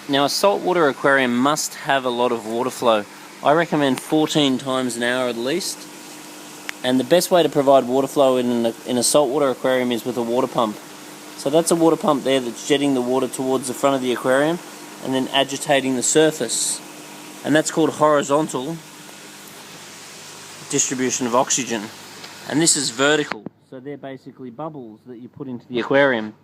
Now, a saltwater aquarium must have a lot of water flow. I recommend 14 times an hour at least. And the best way to provide water flow in a saltwater aquarium is with a water pump. So that's a water pump there that's jetting the water towards the front of the aquarium and then agitating the surface. And that's called horizontal distribution of oxygen. And this is vertical. So they're basically bubbles that you put into the aquarium.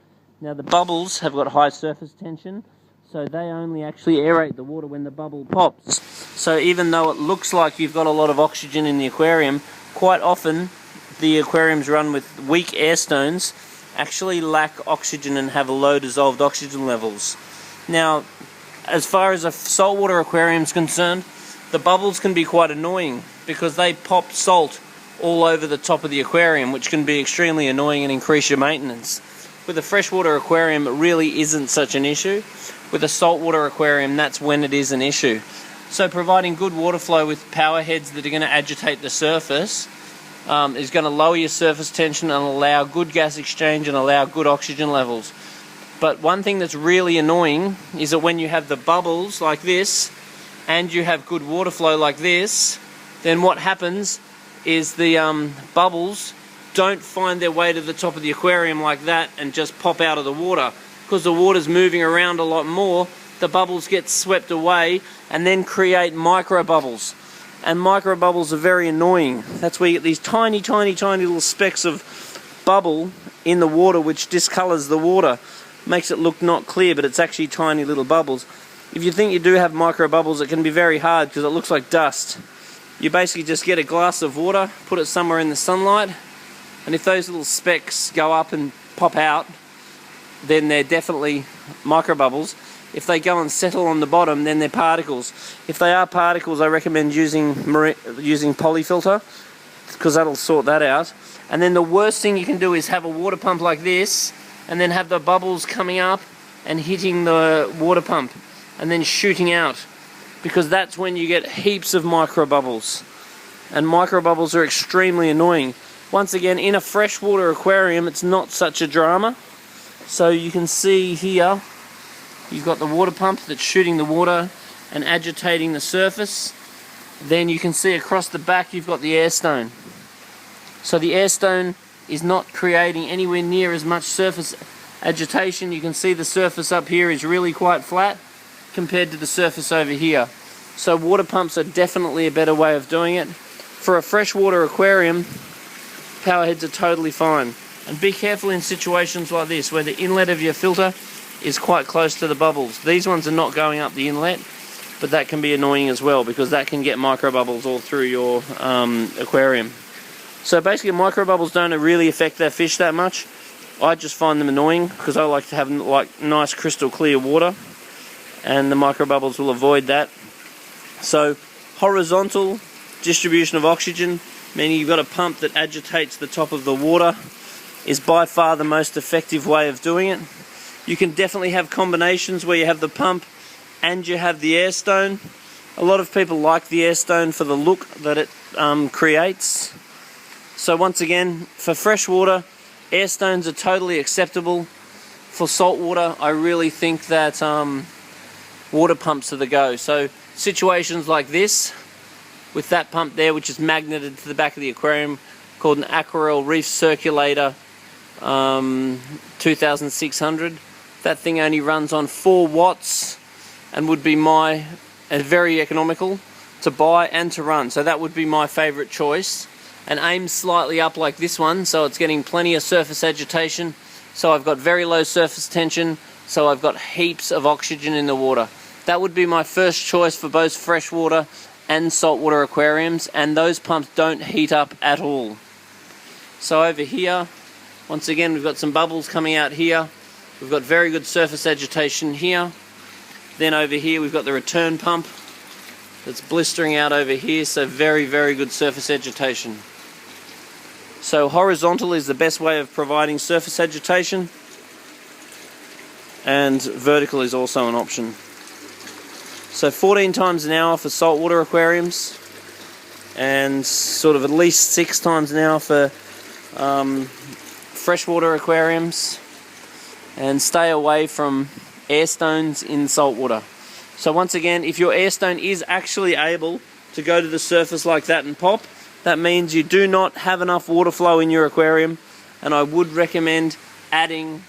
Now the bubbles have got high surface tension, so they only actually aerate the water when the bubble pops. So even though it looks like you've got a lot of oxygen in the aquarium, quite often the aquariums run with weak air stones actually lack oxygen and have low dissolved oxygen levels. Now, as far as a saltwater aquarium is concerned, the bubbles can be quite annoying because they pop salt all over the top of the aquarium, which can be extremely annoying and increase your maintenance. With a freshwater aquarium, it really isn't such an issue. With a saltwater aquarium, that's when it is an issue. So providing good water flow with power heads that are going to agitate the surface is going to lower your surface tension and allow good gas exchange and allow good oxygen levels. But one thing that's really annoying is that when you have the bubbles like this and you have good water flow like this, then what happens is the bubbles don't find their way to the top of the aquarium like that and just pop out of the water. Because the water's moving around a lot more, the bubbles get swept away and then create micro bubbles. And micro bubbles are very annoying. That's where you get these tiny, tiny, tiny little specks of bubble in the water which discolors the water. Makes it look not clear, but it's actually tiny little bubbles. If you think you do have micro bubbles, it can be very hard because it looks like dust. You basically just get a glass of water, put it somewhere in the sunlight, and if those little specks go up and pop out, then they're definitely microbubbles. If they go and settle on the bottom, then they're particles. If they are particles, I recommend using polyfilter, because that'll sort that out. And then the worst thing you can do is have a water pump like this, and then have the bubbles coming up and hitting the water pump, and then shooting out, because that's when you get heaps of microbubbles. And microbubbles are extremely annoying. Once again, in a freshwater aquarium, it's not such a drama. So you can see here, you've got the water pump that's shooting the water and agitating the surface. Then you can see across the back, you've got the air stone. So the air stone is not creating anywhere near as much surface agitation. You can see the surface up here is really quite flat compared to the surface over here. So water pumps are definitely a better way of doing it. For a freshwater aquarium, power heads are totally fine. And be careful in situations like this where the inlet of your filter is quite close to the bubbles. These ones are not going up the inlet, but that can be annoying as well because that can get micro bubbles all through your aquarium. So basically micro bubbles don't really affect their fish that much. I just find them annoying because I like to have like nice crystal clear water, and the micro bubbles will avoid that. So horizontal distribution of oxygen, meaning you've got a pump that agitates the top of the water, is by far the most effective way of doing it. You can definitely have combinations where you have the pump and you have the air stone. A lot of people like the air stone for the look that it creates. So once again, for freshwater, air stones are totally acceptable. For saltwater, I really think that water pumps are the go. So situations like this, with that pump there, which is magneted to the back of the aquarium, called an Aquarel Reef Circulator 2600. That thing only runs on 4 watts and would be very economical to buy and to run. So that would be my favorite choice. And aims slightly up like this one, so it's getting plenty of surface agitation. So I've got very low surface tension, so I've got heaps of oxygen in the water. That would be my first choice for both freshwater and saltwater aquariums, and those pumps don't heat up at all. So over here, once again, we've got some bubbles coming out here. We've got very good surface agitation here. Then over here we've got the return pump that's blistering out over here, so very, very good surface agitation. So horizontal is the best way of providing surface agitation, and vertical is also an option. So 14 times an hour for saltwater aquariums, and sort of at least 6 times an hour for freshwater aquariums. And stay away from air stones in salt water. So once again, if your air stone is actually able to go to the surface like that and pop, that means you do not have enough water flow in your aquarium, and I would recommend adding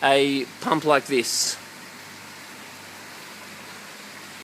a pump like this.